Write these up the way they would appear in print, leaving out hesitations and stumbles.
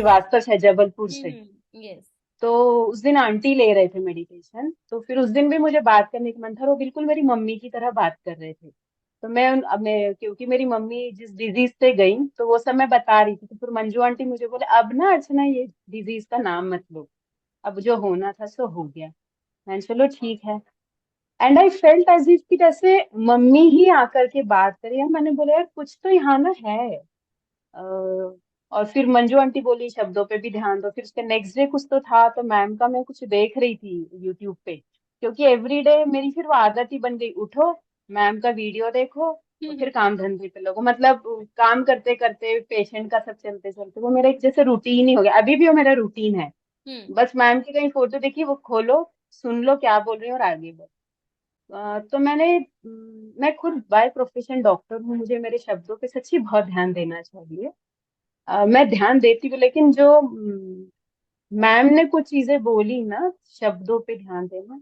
श्रीवास्तव है जबलपुर से। यस। तो उस दिन आंटी ले रहे थे मेडिटेशन, तो फिर उस दिन भी मुझे बात करने का मन था, और वो बिल्कुल मेरी मम्मी की तरह बात कर रहे थे। तो अब मैं, क्योंकि मेरी मम्मी जिस डिजीज से गई तो वो सब मैं बता रही थी, तो फिर मंजू आंटी मुझे बोले अब ना अर्चना ये डिजीज का नाम मत लो, अब जो होना था सो हो गया। मैंने चलो ठीक है। And I felt as if कि जैसे मम्मी ही आकर के बात करी है। मैंने बोला यार कुछ तो यहाँ ना है। और फिर मंजू आंटी बोली शब्दों पे भी ध्यान दो। फिर उसके नेक्स्ट डे कुछ तो था, तो मैम का मैं कुछ देख रही थी यूट्यूब पे, क्योंकि एवरीडे मेरी फिर वो आदत ही बन गई, उठो मैम का वीडियो देखो और फिर काम धंधे पे लगो। मतलब काम करते करते पेशेंट का सब चलते चलते वो मेरा एक जैसे रूटीन ही हो गया। अभी भी वो मेरा रूटीन है। हम्म। बस मैम की कहीं फोटो देखी वो खोलो, सुन लो क्या बोल रही है और आगे बढ़ो। तो मैं खुद बाय प्रोफेशन डॉक्टर हूँ, मुझे मेरे शब्दों पे सच्ची बहुत ध्यान देना चाहिए। मैं ध्यान देती हूँ, लेकिन जो मैम ने कुछ चीजें बोली ना, शब्दों पे ध्यान देना,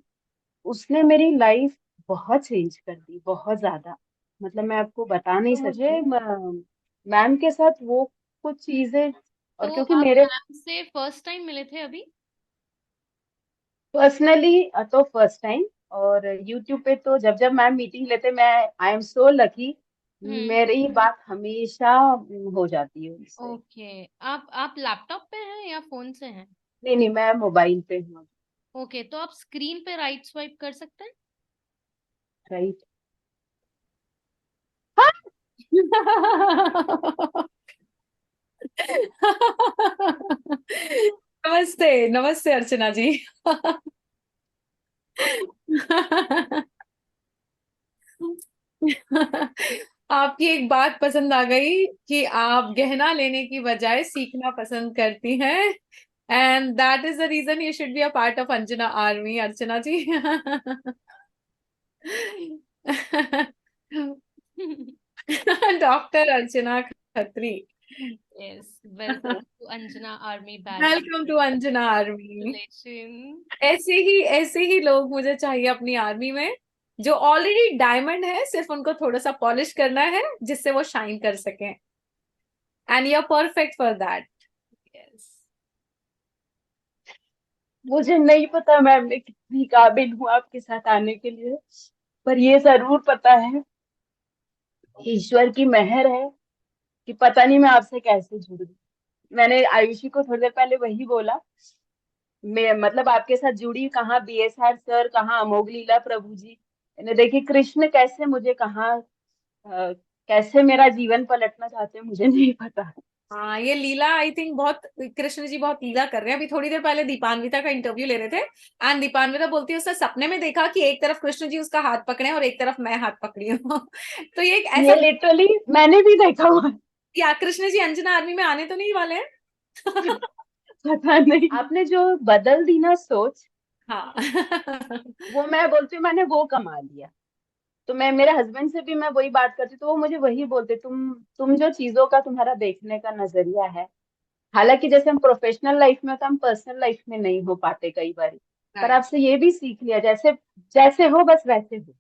उसने मेरी लाइफ बहुत चेंज कर दी, बहुत ज्यादा। मतलब मैं आपको बता नहीं तो सकती। मुझे, मैम के साथ वो कुछ चीजें, और तो क्योंकि आप मेरे मैम से फर्स्ट टाइम मिले थे अभी? पर्सनली तो फर्स्ट टाइम, और यूट्यूब पे तो जब जब मैम मीटिंग लेते, मैं आई एम सो लकी, हम्म। मेरी बात हमेशा हो जाती है उनसे। ओके। आप लैपटॉप पे हैं या फोन से हैं? नहीं नहीं, मैं मोबाइल पे हूँ। ओके, तो आप स्क्रीन पे राइट स्वाइप कर सकते हैं? राइट। नमस्ते, नमस्ते अर्चना जी। आपकी एक बात पसंद आ गई कि आप गहना लेने की बजाय सीखना पसंद करती हैं, and that is the reason you should be a part of Anjana army, Archana ji. Doctor Archana Khatri. Yes. Welcome to Anjana army batch. Welcome to Anjana army. Congratulations। ऐसे ही लोग मुझे चाहिए अपनी आर्मी में, जो ऑलरेडी डायमंड है, सिर्फ उनको थोड़ा सा पॉलिश करना है जिससे वो शाइन कर सकें, and you are perfect for that. Yes. मुझे नहीं पता मैम मैं कितनी काबिल हूँ आपके साथ आने के लिए, पर ये जरूर पता है ईश्वर की मेहर है कि पता नहीं मैं आपसे कैसे जुड़ गई। मैंने आयुषी को थोड़ी देर पहले वही बोला। मैं मतलब आपके साथ जुड़ी कहाँ बीएसआर सर, कहाँ अमोघ लीला प्रभु जी, मैंने देखी कृष्ण कैसे मुझे कहाँ कैसे मेरा जीवन पलटना चाहते हैं मुझे नहीं पता। हाँ, ये लीला आई थिंक बहुत, कृष्ण जी बहुत लीला कर रहे हैं। अभी थोड़ी देर पहले दीपान्विता का इंटरव्यू ले रहे थे, एंड दीपान्विता बोलती है उसने सपने में देखा कि एक तरफ कृष्ण जी उसका हाथ पकड़े हैं और एक तरफ मैं हाथ पकड़ी हूँ। तो ये एक ऐसा, ये लिटरली मैंने भी देखा हुआ है। या कृष्ण जी अंजना आर्मी में आने तो नहीं वाले हैं। पता नहीं, आपने जो बदल दी ना सोच, हाँ। वो मैं बोलती हूँ मैंने वो कमा लिया। तो मैं मेरे हस्बैंड से भी मैं वही बात करती हूँ, तो वो मुझे वही बोलते, तुम जो चीजों का तुम्हारा देखने का नजरिया है, हालांकि जैसे हम प्रोफेशनल लाइफ में होता हम पर्सनल लाइफ में नहीं हो पाते कई बार, पर राइट। आपसे ये भी सीख लिया, जैसे जैसे हो बस वैसे हो।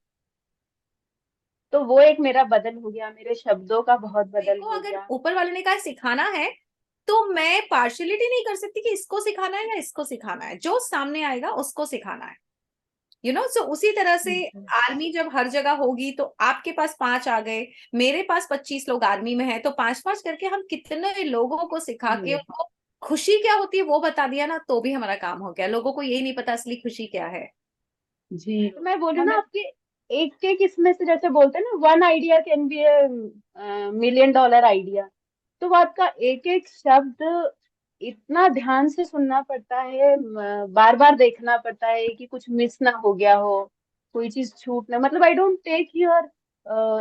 तो वो एक मेरा बदल हो गया, मेरे शब्दों का बहुत बदल देखो, हो अगर गया। ऊपर वाले ने कहा सिखाना है, तो मैं पार्शियलिटी नहीं कर सकती कि इसको सिखाना है या इसको सिखाना है। जो सामने आएगा उसको सिखाना है, सो उसी तरह से आर्मी जब हर जगह होगी तो आपके पास 5 आ गए, मेरे पास 25 लोग आर्मी में हैं, तो 5-5 करके हम कितने लोगों को सिखा के हम्म, उनको खुशी क्या होती है वो बता दिया ना, तो भी हमारा काम हो गया। लोगों को यही नहीं पता असली खुशी क्या है। जी। तो मैं बोलूँ ना हमें, आपके एक एक इसमें से, जैसे बोलते हैं ना one idea can be a million dollar idea. तो वो आपका एक एक शब्द इतना ध्यान से सुनना पड़ता है, बार बार देखना पड़ता है कि कुछ मिस ना हो गया हो, कोई चीज छूट ना। मतलब I don't take your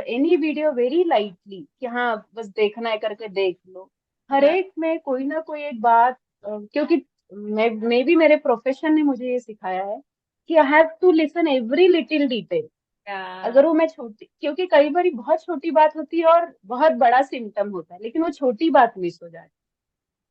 any video very lightly कि हाँ बस देखना है करके देख लो। हर एक में कोई ना कोई एक बात, क्योंकि मैं भी, मेरे प्रोफेशन ने मुझे ये सिखाया है कि I have to listen every little detail. अगर वो मैं छोटी, क्योंकि कई बार बहुत छोटी बात होती है और बहुत बड़ा सिम्टम होता है, लेकिन वो छोटी बात मिस हो जाती है।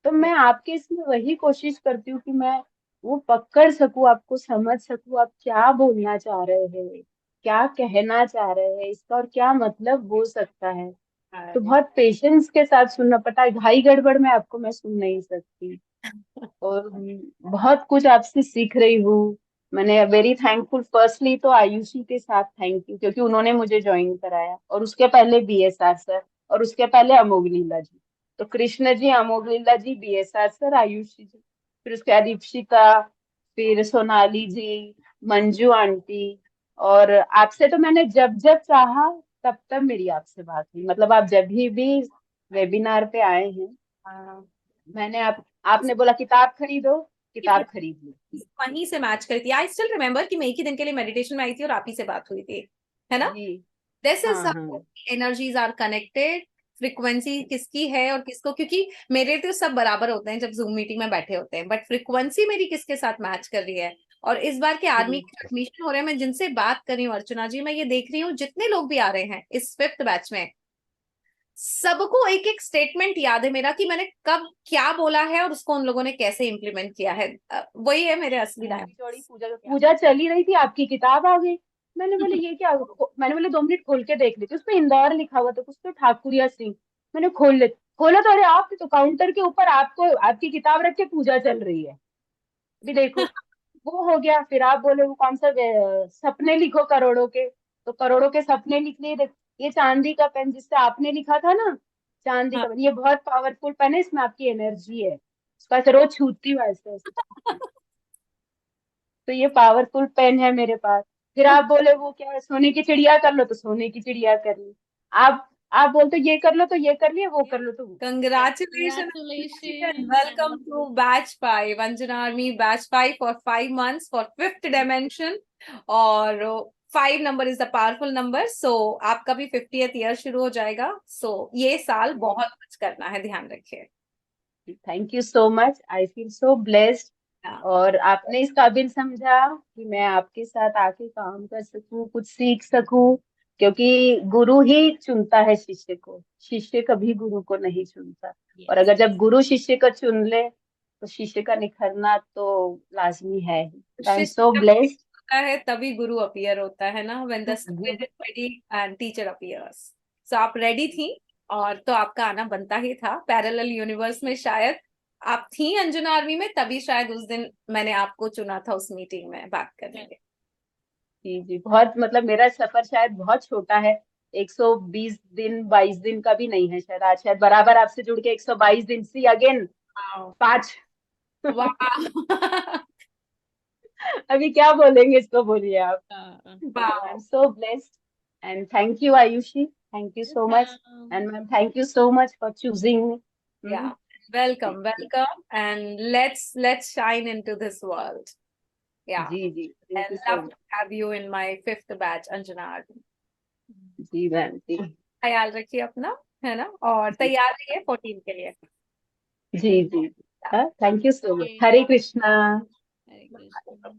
तो मैं आपके इसमें वही कोशिश करती हूँ कि मैं वो पकड़ सकूं, आपको समझ सकूं, आप क्या बोलना चाह रहे हैं, क्या कहना चाह रहे हैं इसका, और क्या मतलब हो सकता है। तो बहुत पेशेंस के साथ सुनना पड़ता है, घाई गड़बड़ में आपको मैं सुन नहीं सकती। और बहुत कुछ आपसे सीख रही हूँ। मैंने वेरी थैंकफुल, फर्स्टली तो आयुषी के साथ थैंक यू, क्योंकि उन्होंने मुझे ज्वाइन कराया, और उसके पहले बीएसआर सर, और उसके पहले अमोघ लीला जी। तो कृष्ण जी, अमोघ लीला जी, बीएसआर सर, आयुषी जी, फिर उसके बाद दीक्षिता, फिर सोनाली जी, मंजू आंटी। और आपसे तो मैंने जब जब चाहा तब तब मेरी आपसे बात हुई, मतलब आप जब भी वेबिनार पे आए हैं, मैंने आपने बोला किताब खरीदो, किताब खरीद ली। वहीं से मैच करी थी। आई स्टिल रिमेम्बर कि मैं एक ही दिन के लिए मेडिटेशन में आई थी और आप ही से बात हुई थी, है ना? जी। दिस इज हाँ हाँ। Energies are connected. फ्रिक्वेंसी किसकी है और किसको, क्योंकि मेरे तो सब बराबर होते हैं जब जूम मीटिंग में बैठे होते हैं, बट फ्रिक्वेंसी मेरी किसके साथ मैच कर रही है। और इस बार के आर्मी हम्म, के एडमिशन हो रहे हैं, मैं जिनसे बात कर रही हूँ अर्चना जी, मैं ये देख रही हूँ जितने लोग भी आ रहे हैं इस 5th बैच में, सबको एक एक स्टेटमेंट याद है मेरा कि मैंने कब क्या बोला है और उसको उन लोगों ने कैसे इम्प्लीमेंट किया है। वही है मेरे असली लंबी डायमंड। चौड़ी पूजा पूजा चल ही रही थी, आपकी किताब आ गई। मैंने बोले ये क्या, मैंने बोले 2 मिनट खोल के देख लेती, उसमें इंदौर लिखा हुआ था, कुछ तो ठाकुरिया सिंह। मैंने खोला तो अरे आप तो काउंटर के ऊपर आपको आपकी किताब रख के पूजा चल रही है, अभी देखो। वो हो गया, फिर आप बोले वो कौन सा सपने लिखो करोड़ों के, तो करोड़ों के सपने लिख लिए। ये चांदी का पेन जिससे आपने लिखा था ना, चांदी हाँ। का पेन, ये बहुत पावरफुल पेन है, इसमें आपकी एनर्जी है। उसका ऐसे रोज छूती हूँ ऐसे ऐसे। तो ये पावरफुल पेन है मेरे पास। फिर आप बोले वो क्या है, सोने की चिड़िया कर लो, तो सोने की चिड़िया कर ली। आप बोलते ये कर लो तो ये कर लिया, वो कर लो तो वो। Congratulations and Congratulations. welcome to Batch 5, Anjana Army Batch 5 for 5 months for 5th dimension. और 5 number is the powerful number, so आपका भी 50th year शुरू हो जाएगा। So ये साल बहुत कुछ करना है, ध्यान रखिए। Thank you so much, I feel so blessed. हाँ, और आपने इस काबिल समझा कि मैं आपके साथ आके काम कर सकूं, कुछ सीख सकूं, क्योंकि गुरु ही चुनता है शिष्य को, शिष्य कभी गुरु को नहीं चुनता। और Yes. अगर जब गुरु शिष्य को चुन ले तो शिष्य का निखरना तो लाजमी है ही। आई एम सो शिष्य जब ब्लेस्ड। होता है तभी गुरु अपीयर होता है ना, when the student Guru, is ready and teacher appears. So आप रेडी थी, और तो आपका आना बनता ही था। पैरेलल यूनिवर्स में शायद आप थी अंजुना आर्मी में, तभी शायद उस दिन मैंने आपको चुना था उस मीटिंग में बात करने के। जी जी, बहुत मतलब मेरा सफर शायद बहुत छोटा है, 120 दिन 22 दिन का भी नहीं है शायद। आज शायद बराबर आपसे जुड़ के 122 दिन, सी अगेन वाह 5। वाह अभी क्या बोलेंगे इसको, बोलिए आप। वाह। I am so blessed, and thank you Ayushi, thank you so much. Welcome. And ma'am thank you so much for choosing. Yeah, welcome, welcome, and let's shine into this world. Yeah, जी जी, thank you and so love much. to have you in my 5th batch, Anjana Army. जी ma'am जी। ख्याल रखिए अपना, है ना? और तैयार रहिए 14 के लिए। जी जी, thank you so much. Okay. Hare Krishna. Hare Krishna.